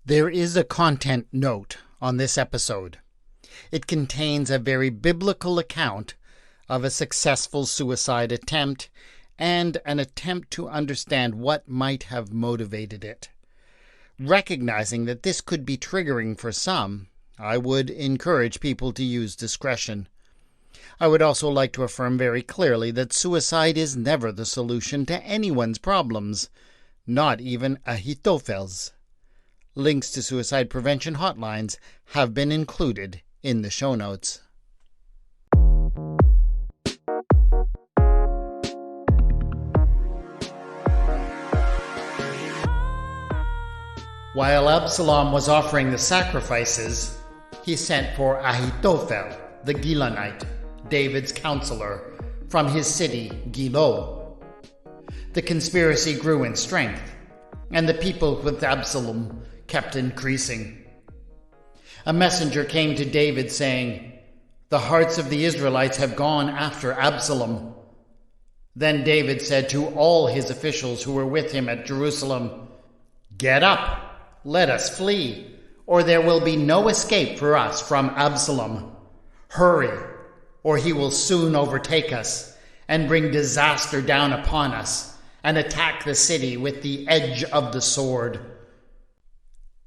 There is a content note on this episode. It contains a very biblical account of a successful suicide attempt and an attempt to understand what might have motivated it. Recognizing that this could be triggering for some, I would encourage people to use discretion. I would also like to affirm very clearly that suicide is never the solution to anyone's problems, not even Ahithophel's. Links to suicide prevention hotlines have been included in the show notes. While Absalom was offering the sacrifices, he sent for Ahithophel, the Gilonite, David's counselor, from his city Gilo. The conspiracy grew in strength, and the people with Absalom kept increasing. A messenger came to David saying, "The hearts of the Israelites have gone after Absalom." Then David said to all his officials who were with him at Jerusalem, "Get up, let us flee, or there will be no escape for us from Absalom. Hurry, or he will soon overtake us and bring disaster down upon us and attack the city with the edge of the sword."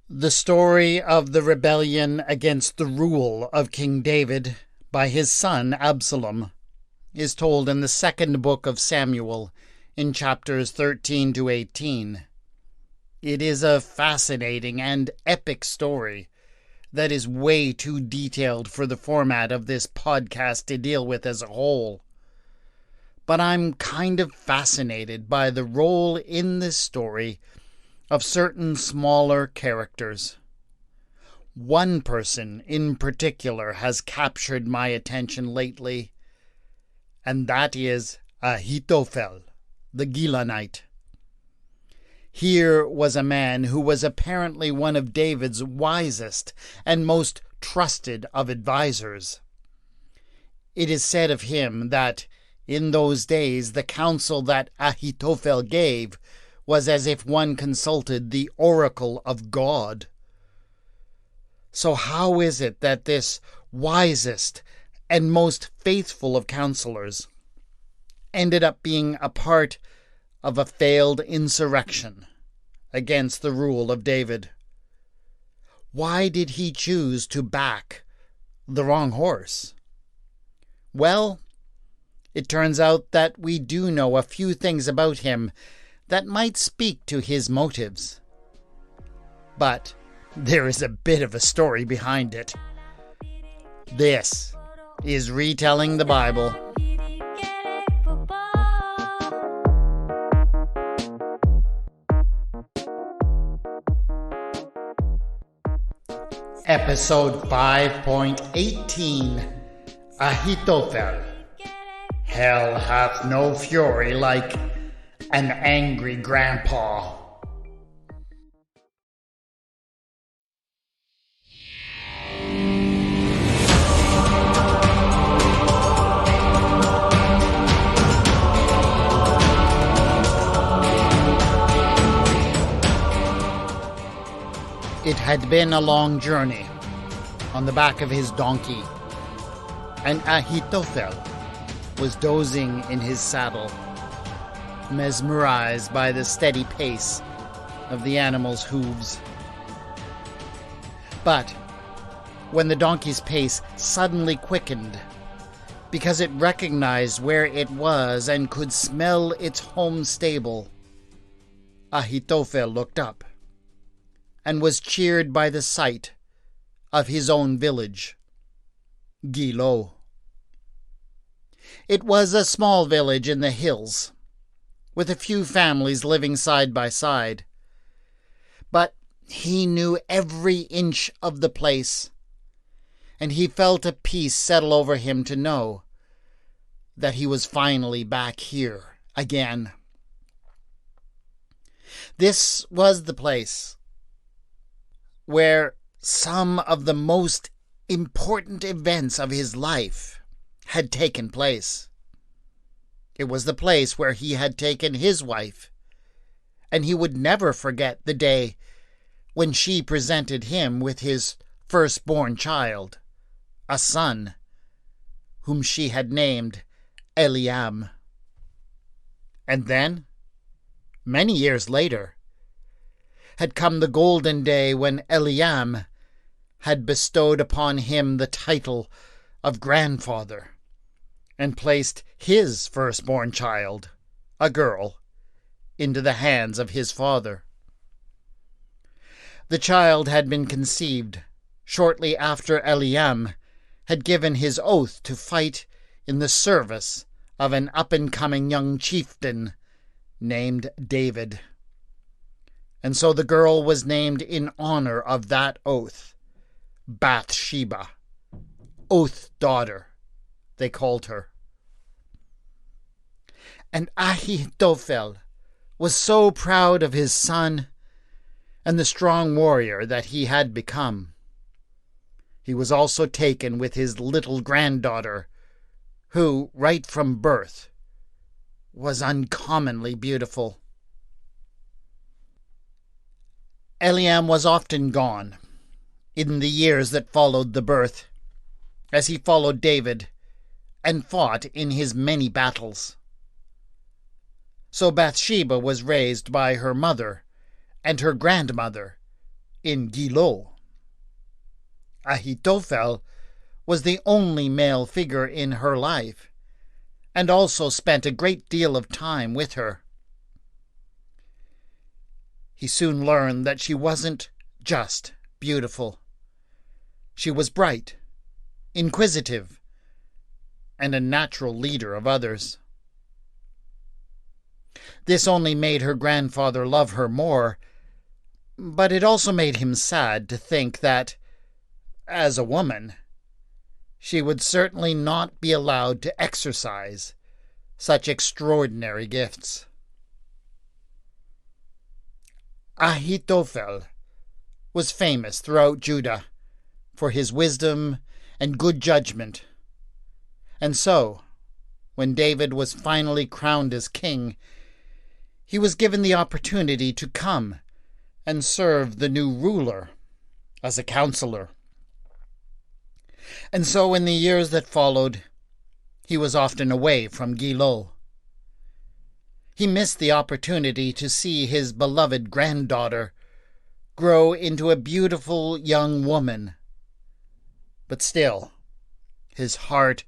The story of the rebellion against the rule of King David by his son Absalom is told in the second book of Samuel in chapters 13 to 18. It is a fascinating and epic story that is way too detailed for the format of this podcast to deal with as a whole. But I'm kind of fascinated by the role in this story of certain smaller characters. One person in particular has captured my attention lately, and that is Ahithophel, the Gilonite. Here was a man who was apparently one of David's wisest and most trusted of advisers. It is said of him that in those days the counsel that Ahithophel gave was as if one consulted the oracle of God. So how is it that this wisest and most faithful of counselors ended up being a part of a failed insurrection against the rule of David? Why did he choose to back the wrong horse? Well, it turns out that we do know a few things about him that might speak to his motives. But there is a bit of a story behind it. This is Retelling the Bible. Episode 5.18, Ahithophel. Hell hath no fury like an angry grandpa. It had been a long journey on the back of his donkey, and Ahithophel was dozing in his saddle, mesmerized by the steady pace of the animal's hooves. But when the donkey's pace suddenly quickened, because it recognized where it was and could smell its home stable, Ahithophel looked up and was cheered by the sight of his own village, Gilo. It was a small village in the hills, with a few families living side by side. But he knew every inch of the place, and he felt a peace settle over him to know that he was finally back here again. This was the place where some of the most important events of his life had taken place. It was the place where he had taken his wife, and he would never forget the day when she presented him with his firstborn child, a son, whom she had named Eliam. And then, many years later, had come the golden day when Eliam had bestowed upon him the title of grandfather, and placed his firstborn child, a girl, into the hands of his father. The child had been conceived shortly after Eliam had given his oath to fight in the service of an up-and-coming young chieftain named David. And so the girl was named in honor of that oath, Bathsheba, Oath Daughter, they called her. And Ahithophel was so proud of his son and the strong warrior that he had become. He was also taken with his little granddaughter, who, right from birth, was uncommonly beautiful. Eliam was often gone in the years that followed the birth, as he followed David and fought in his many battles. So Bathsheba was raised by her mother and her grandmother in Gilo. Ahithophel was the only male figure in her life, and also spent a great deal of time with her. He soon learned that she wasn't just beautiful. She was bright, inquisitive, and a natural leader of others. This only made her grandfather love her more, but it also made him sad to think that, as a woman, she would certainly not be allowed to exercise such extraordinary gifts. Ahithophel was famous throughout Judah for his wisdom and good judgment, and so, when David was finally crowned as king, he was given the opportunity to come and serve the new ruler as a counselor. And so in the years that followed, he was often away from Gilo. He missed the opportunity to see his beloved granddaughter grow into a beautiful young woman. But still, his heart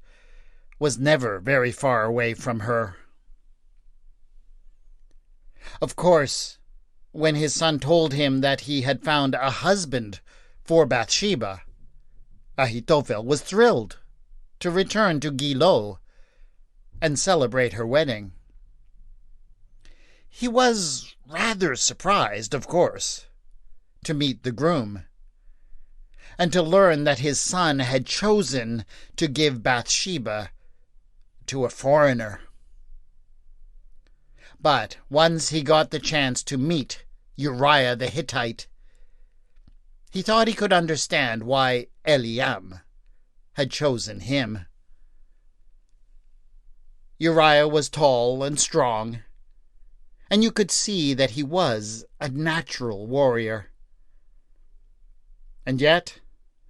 was never very far away from her. Of course, when his son told him that he had found a husband for Bathsheba, Ahithophel was thrilled to return to Gilo and celebrate her wedding. He was rather surprised, of course, to meet the groom, and to learn that his son had chosen to give Bathsheba to a foreigner. But once he got the chance to meet Uriah the Hittite, he thought he could understand why Eliam had chosen him. Uriah was tall and strong, and you could see that he was a natural warrior. And yet,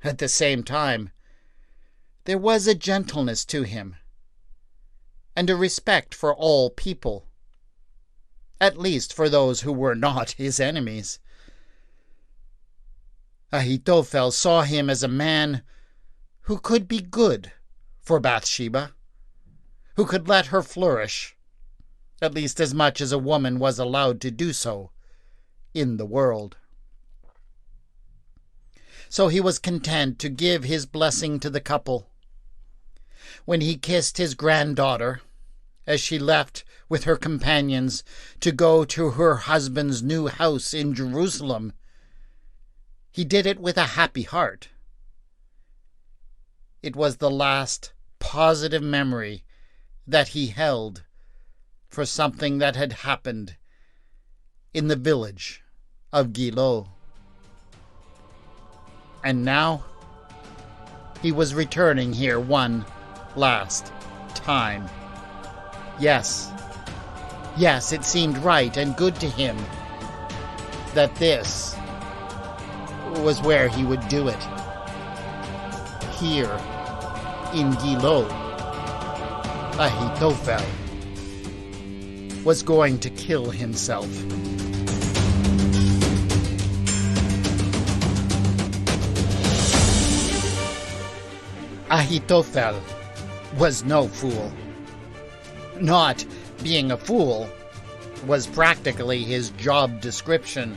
at the same time, there was a gentleness to him, and a respect for all people, at least for those who were not his enemies. Ahithophel saw him as a man who could be good for Bathsheba, who could let her flourish, at least as much as a woman was allowed to do so in the world. So he was content to give his blessing to the couple. When he kissed his granddaughter, as she left with her companions to go to her husband's new house in Jerusalem, he did it with a happy heart. It was the last positive memory that he held for something that had happened in the village of Gilo. And now he was returning here one last time. Yes, it seemed right and good to him that this was where he would do it. Here in Gilo, Ahithophel was going to kill himself. Ahithophel was no fool. Not being a fool was practically his job description.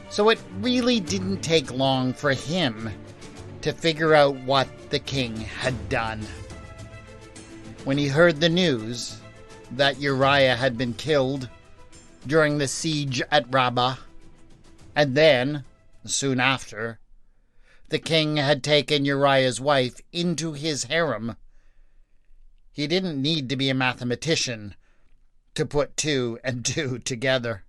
So it really didn't take long for him to figure out what the king had done. When he heard the news that Uriah had been killed during the siege at Rabbah, and then, soon after, the king had taken Uriah's wife into his harem, he didn't need to be a mathematician to put 2 and 2 together.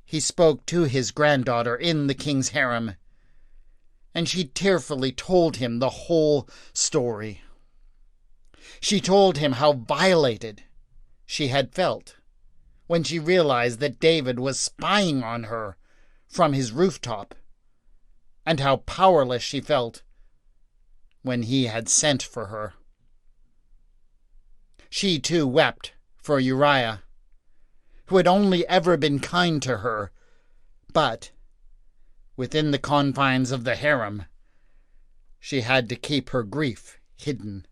He spoke to his granddaughter in the king's harem, and she tearfully told him the whole story. She told him how violated she had felt when she realized that David was spying on her from his rooftop, and how powerless she felt when he had sent for her. She too wept for Uriah, who had only ever been kind to her, but within the confines of the harem, she had to keep her grief hidden.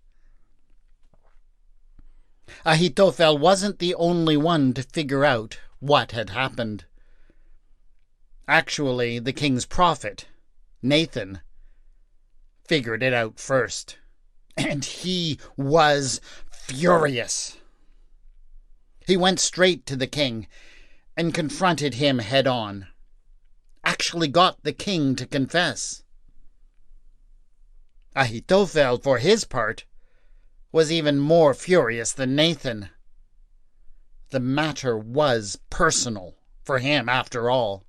Ahithophel wasn't the only one to figure out what had happened. Actually, the king's prophet, Nathan, figured it out first, and he was furious. He went straight to the king and confronted him head on. Actually got the king to confess. Ahithophel, for his part, was even more furious than Nathan. The matter was personal for him, after all.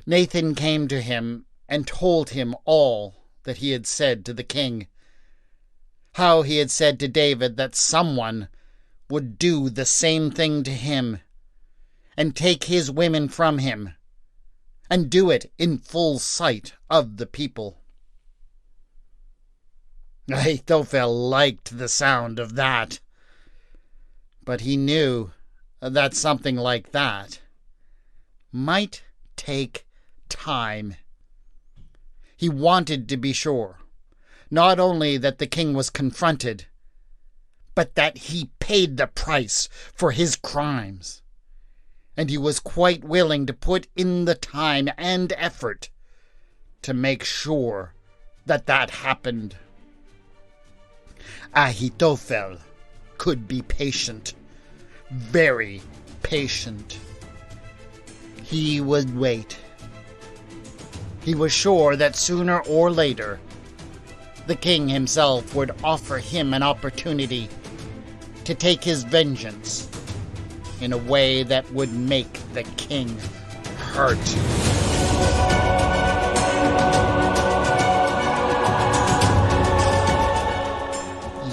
Nathan came to him and told him all that he had said to the king. How he had said to David that someone would do the same thing to him and take his women from him, and do it in full sight of the people. Ahithophel liked the sound of that, but he knew that something like that might take time. He wanted to be sure, not only that the king was confronted, but that he paid the price for his crimes, and he was quite willing to put in the time and effort to make sure that that happened. Ahithophel could be patient, very patient. He would wait. He was sure that sooner or later, the king himself would offer him an opportunity to take his vengeance in a way that would make the king hurt.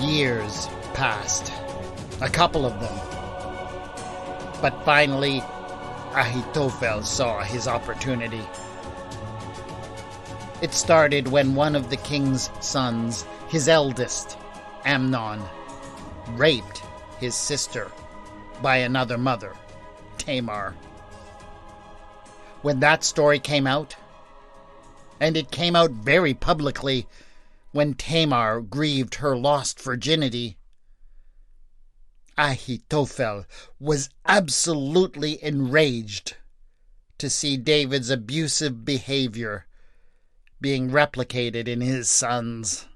Years passed, a couple of them. But finally, Ahithophel saw his opportunity. It started when one of the king's sons, his eldest, Amnon, raped his sister by another mother, Tamar. When that story came out, and it came out very publicly when Tamar grieved her lost virginity, Ahithophel was absolutely enraged to see David's abusive behavior being replicated in his sons.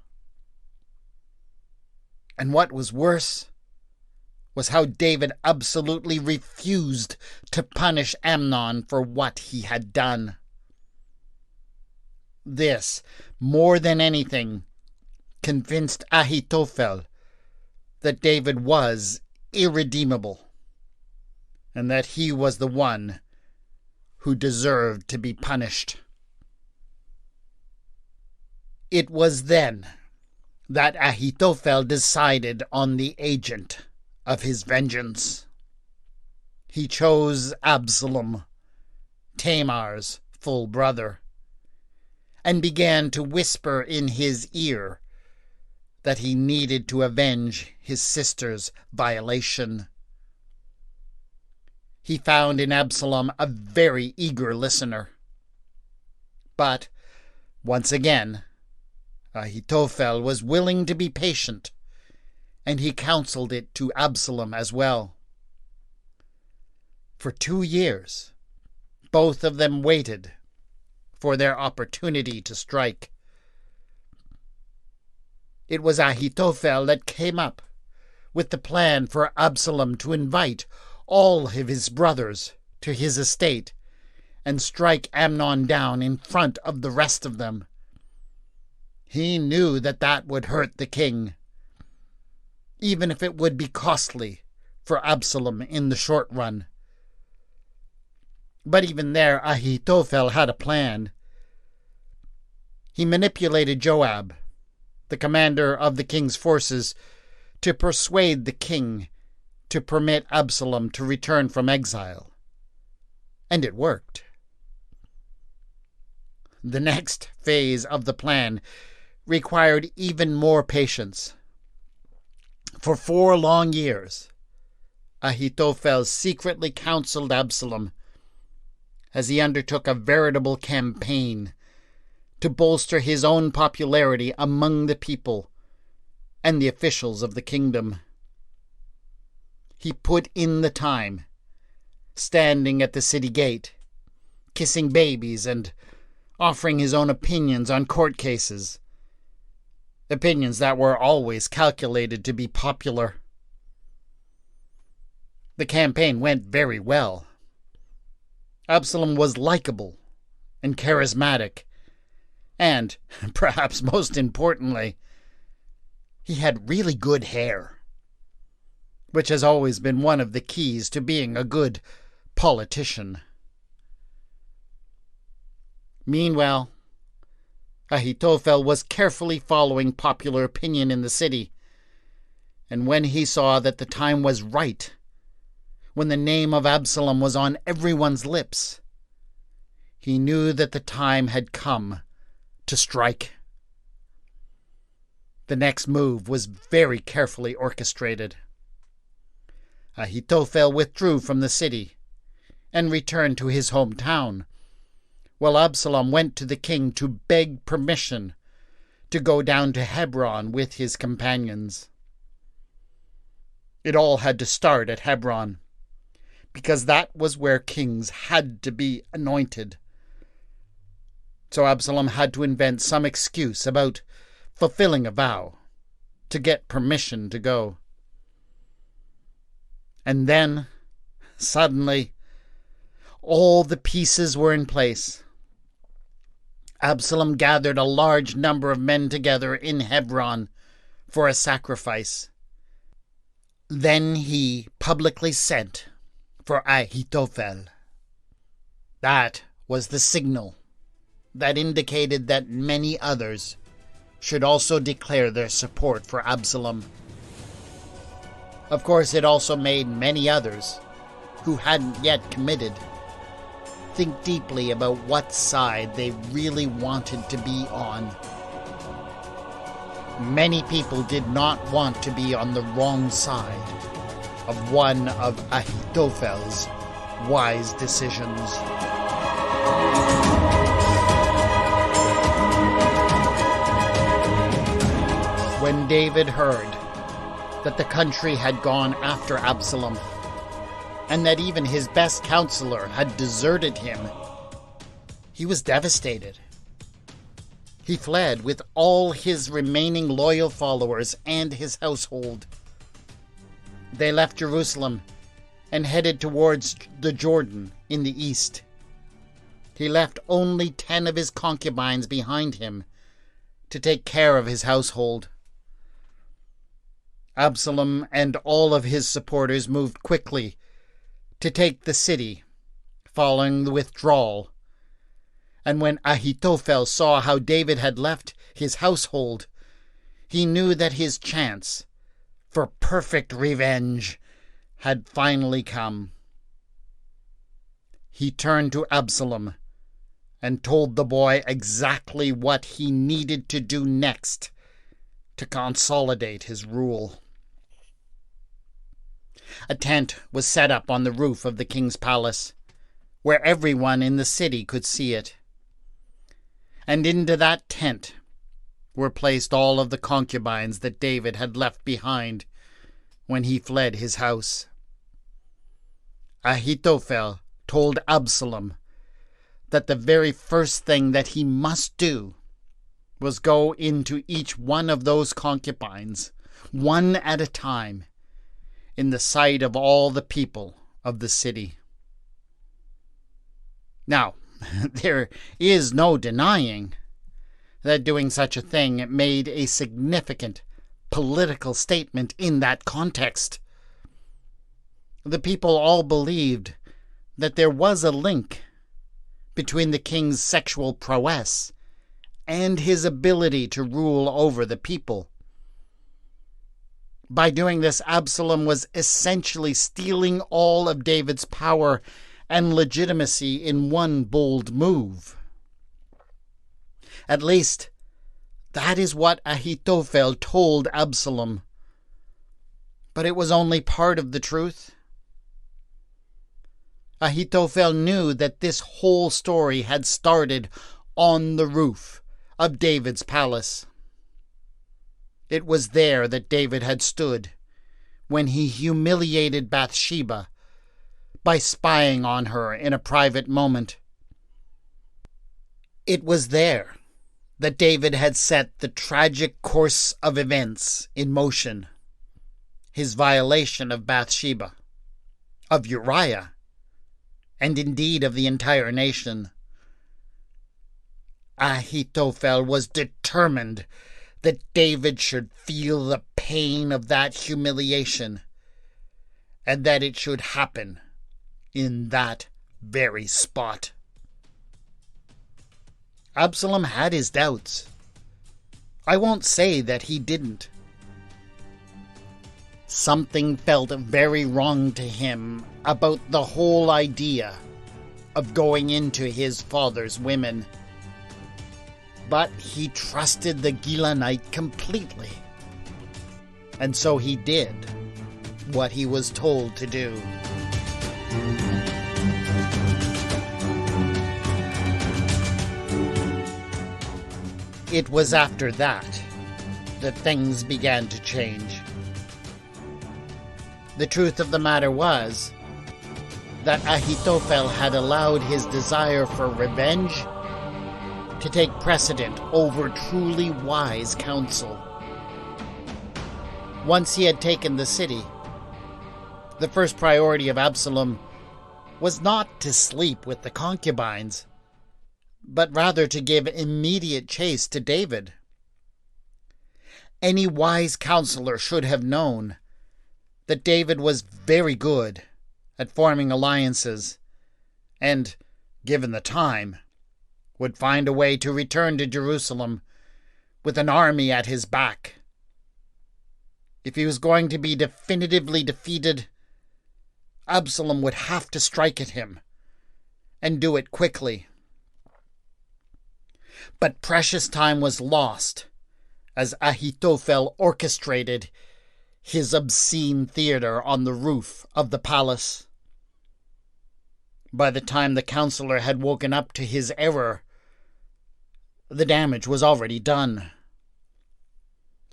And what was worse was how David absolutely refused to punish Amnon for what he had done. This, more than anything, convinced Ahithophel that David was irredeemable, and that he was the one who deserved to be punished. It was then that Ahithophel decided on the agent of his vengeance. He chose Absalom Tamar's full brother, and began to whisper in his ear that he needed to avenge his sister's violation. He found in Absalom a very eager listener. But, once again, Ahithophel was willing to be patient, and he counseled it to Absalom as well. For 2 years, both of them waited for their opportunity to strike. It was Ahithophel that came up with the plan for Absalom to invite all of his brothers to his estate and strike Amnon down in front of the rest of them. He knew that that would hurt the king, even if it would be costly for Absalom in the short run. But even there, Ahithophel had a plan. He manipulated Joab, the commander of the king's forces, to persuade the king to permit Absalom to return from exile. And it worked. The next phase of the plan required even more patience. For 4 long years, Ahithophel secretly counseled Absalom as he undertook a veritable campaign to bolster his own popularity among the people and the officials of the kingdom. He put in the time, standing at the city gate, kissing babies and offering his own opinions on court cases, opinions that were always calculated to be popular. The campaign went very well. Absalom was likable and charismatic, and, perhaps most importantly, he had really good hair, which has always been one of the keys to being a good politician. Meanwhile, Ahithophel was carefully following popular opinion in the city, and when he saw that the time was right, when the name of Absalom was on everyone's lips, he knew that the time had come to strike. The next move was very carefully orchestrated. Ahithophel withdrew from the city and returned to his hometown, while Absalom went to the king to beg permission to go down to Hebron with his companions. It all had to start at Hebron, because that was where kings had to be anointed. So Absalom had to invent some excuse about fulfilling a vow to get permission to go. And then, suddenly, all the pieces were in place. Absalom gathered a large number of men together in Hebron for a sacrifice. Then he publicly sent for Ahithophel. That was the signal that indicated that many others should also declare their support for Absalom. Of course, it also made many others, who hadn't yet committed, think deeply about what side they really wanted to be on. Many people did not want to be on the wrong side of one of Ahithophel's wise decisions. When David heard that the country had gone after Absalom, and that even his best counselor had deserted him, he was devastated. He fled with all his remaining loyal followers and his household. They left Jerusalem and headed towards the Jordan in the east. He left only 10 of his concubines behind him to take care of his household. Absalom and all of his supporters moved quickly to take the city, following the withdrawal. And when Ahithophel saw how David had left his household, he knew that his chance for perfect revenge had finally come. he turned to Absalom and told the boy exactly what he needed to do next to consolidate his rule. A tent was set up on the roof of the king's palace, where everyone in the city could see it. And into that tent were placed all of the concubines that David had left behind when he fled his house. Ahithophel told Absalom that the very first thing that he must do was go into each one of those concubines, one at a time, in the sight of all the people of the city. Now, there is no denying that doing such a thing made a significant political statement in that context. The people all believed that there was a link between the king's sexual prowess and his ability to rule over the people. By doing this, Absalom was essentially stealing all of David's power and legitimacy in one bold move. At least, that is what Ahithophel told Absalom. But it was only part of the truth. Ahithophel knew that this whole story had started on the roof of David's palace. It was there that David had stood when he humiliated Bathsheba by spying on her in a private moment. It was there that David had set the tragic course of events in motion. His violation of Bathsheba, of Uriah, and indeed of the entire nation. Ahithophel was determined that David should feel the pain of that humiliation, and that it should happen in that very spot. Absalom had his doubts. I won't say that he didn't. Something felt very wrong to him about the whole idea of going into his father's women. But he trusted the Gilonite completely. And so he did what he was told to do. It was after that things began to change. The truth of the matter was that Ahithophel had allowed his desire for revenge to take precedent over truly wise counsel. Once he had taken the city, the first priority of Absalom was not to sleep with the concubines, but rather to give immediate chase to David. Any wise counselor should have known that David was very good at forming alliances and, given the time, would find a way to return to Jerusalem with an army at his back. If he was going to be definitively defeated, Absalom would have to strike at him, and do it quickly. But precious time was lost as Ahithophel orchestrated his obscene theater on the roof of the palace. By the time the counselor had woken up to his error, the damage was already done.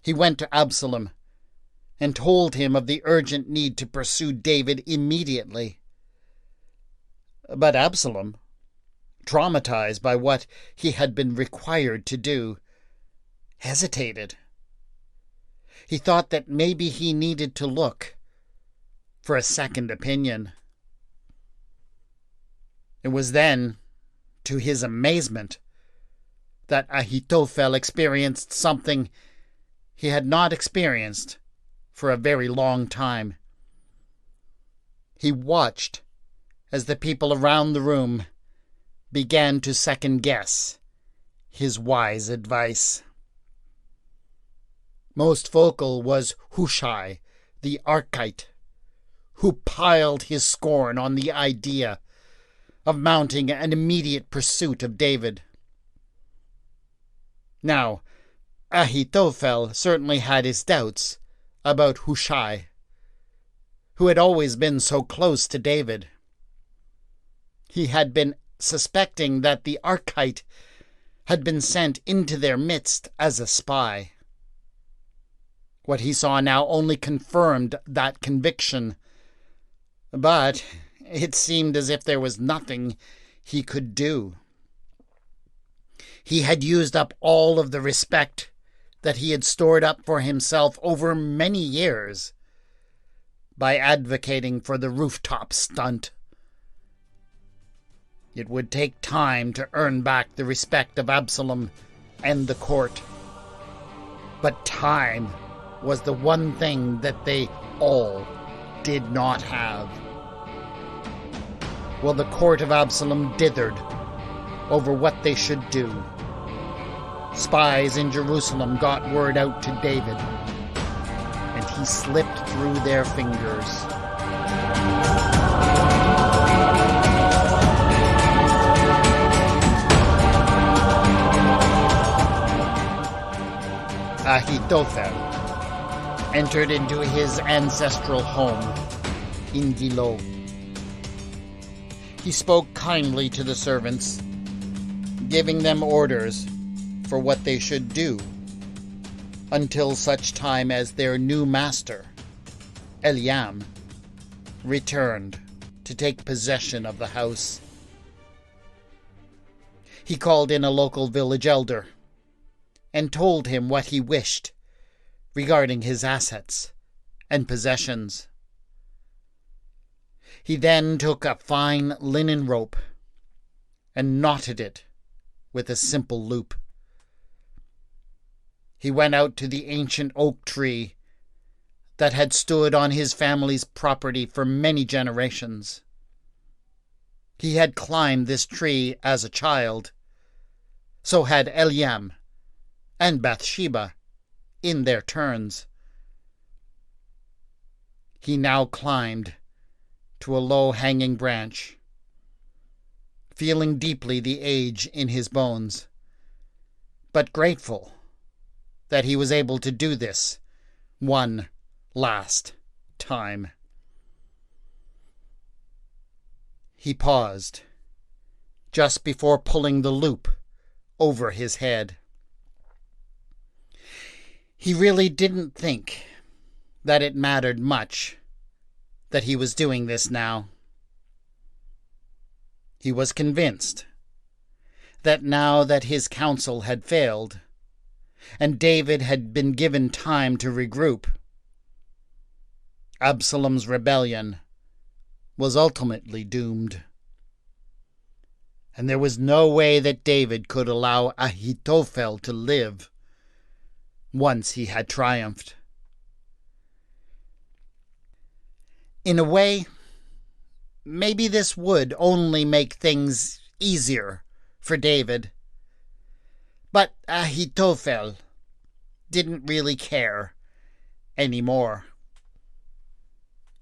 He went to Absalom and told him of the urgent need to pursue David immediately. But Absalom, traumatized by what he had been required to do, hesitated. He thought that maybe he needed to look for a second opinion. It was then, to his amazement, that Ahithophel experienced something he had not experienced for a very long time. He watched as the people around the room began to second-guess his wise advice. Most vocal was Hushai, the Archite, who piled his scorn on the idea of mounting an immediate pursuit of David. Now, Ahithophel certainly had his doubts about Hushai, who had always been so close to David. He had been suspecting that the Archite had been sent into their midst as a spy. What he saw now only confirmed that conviction, but it seemed as if there was nothing he could do. He had used up all of the respect that he had stored up for himself over many years by advocating for the rooftop stunt. It would take time to earn back the respect of Absalom and the court. But time was the one thing that they all did not have. Well, the court of Absalom dithered over what they should do. Spies in Jerusalem got word out to David, and he slipped through their fingers. Ahithophel entered into his ancestral home in Gilo. He spoke kindly to the servants, giving them orders for what they should do until such time as their new master, Eliam, returned to take possession of the house. He called in a local village elder and told him what he wished regarding his assets and possessions. He then took a fine linen rope and knotted it with a simple loop. He went out to the ancient oak tree that had stood on his family's property for many generations. He had climbed this tree as a child. So had Eliam and Bathsheba in their turns. He now climbed to a low-hanging branch, feeling deeply the age in his bones, but grateful that he was able to do this one last time. He paused just before pulling the loop over his head. He really didn't think that it mattered much that he was doing this now. He was convinced that now that his counsel had failed, and David had been given time to regroup, Absalom's rebellion was ultimately doomed. And there was no way that David could allow Ahithophel to live once he had triumphed. In a way, maybe this would only make things easier for David. But Ahithophel didn't really care anymore.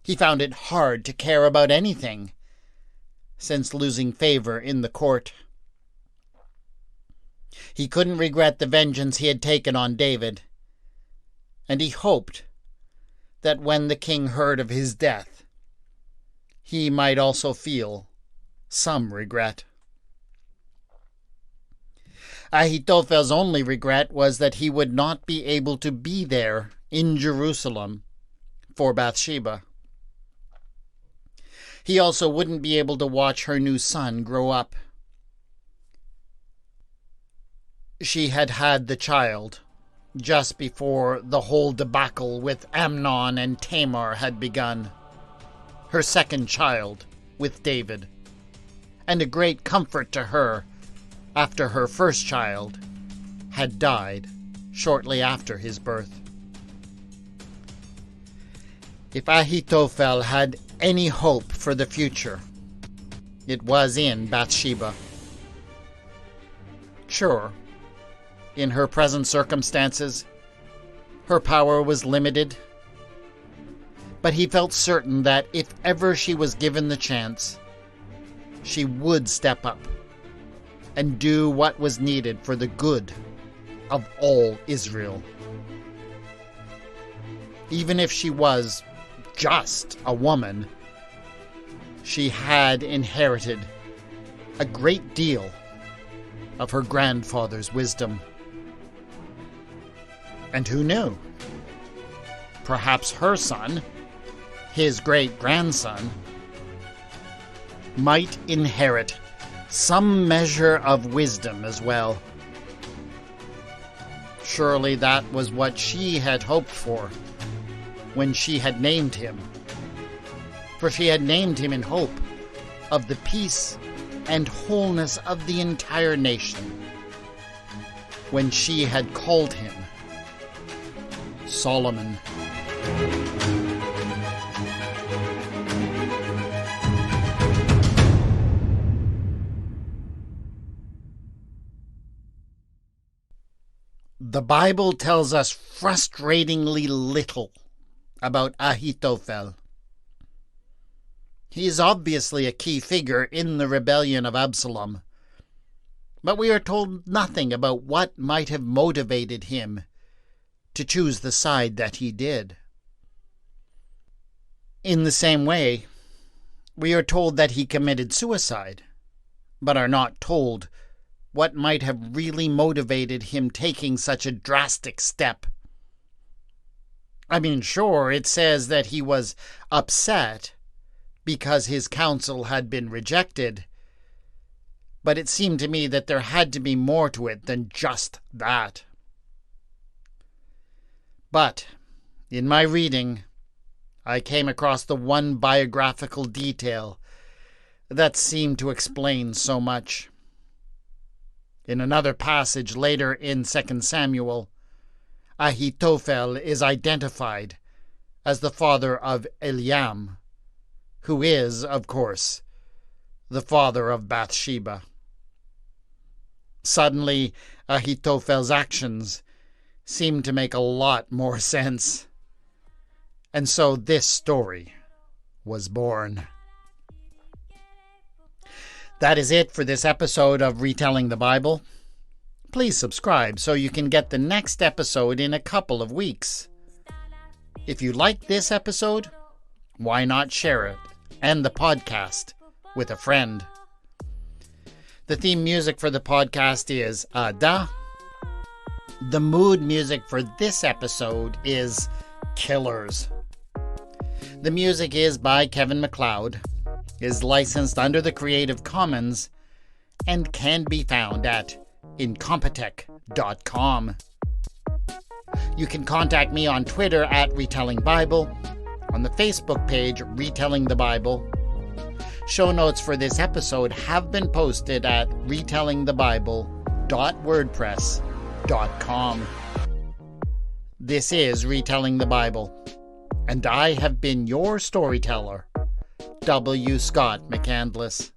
He found it hard to care about anything since losing favor in the court. He couldn't regret the vengeance he had taken on David, and he hoped that when the king heard of his death, he might also feel some regret. Ahithophel's only regret was that he would not be able to be there in Jerusalem for Bathsheba. He also wouldn't be able to watch her new son grow up. She had had the child just before the whole debacle with Amnon and Tamar had begun. Her second child with David, and a great comfort to her after her first child had died shortly after his birth. If Ahithophel had any hope for the future, it was in Bathsheba. Sure, in her present circumstances, her power was limited, but he felt certain that if ever she was given the chance, she would step up and do what was needed for the good of all Israel. Even if she was just a woman, she had inherited a great deal of her grandfather's wisdom. And who knew? Perhaps her son, his great-grandson, might inherit some measure of wisdom as well. Surely that was what she had hoped for when she had named him. For she had named him in hope of the peace and wholeness of the entire nation, when she had called him Solomon. The Bible tells us frustratingly little about Ahithophel. He is obviously a key figure in the rebellion of Absalom, but we are told nothing about what might have motivated him to choose the side that he did. In the same way, we are told that he committed suicide, but are not told what might have really motivated him taking such a drastic step. I mean, sure, it says that he was upset because his counsel had been rejected, but it seemed to me that there had to be more to it than just that. But in my reading, I came across the one biographical detail that seemed to explain so much. In another passage later in 2 Samuel, Ahithophel is identified as the father of Eliam, who is, of course, the father of Bathsheba. Suddenly, Ahithophel's actions seemed to make a lot more sense. And so this story was born. That is it for this episode of Retelling the Bible. Please subscribe so you can get the next episode in a couple of weeks. If you like this episode, why not share it and the podcast with a friend? The theme music for the podcast is Ada. The mood music for this episode is Killers. The music is by Kevin MacLeod, is licensed under the Creative Commons, and can be found at incompetech.com. You can contact me on Twitter at Retelling Bible, on the Facebook page Retelling the Bible. Show notes for this episode have been posted at retellingthebible.wordpress.com. This is Retelling the Bible, and I have been your storyteller, W. Scott McCandless.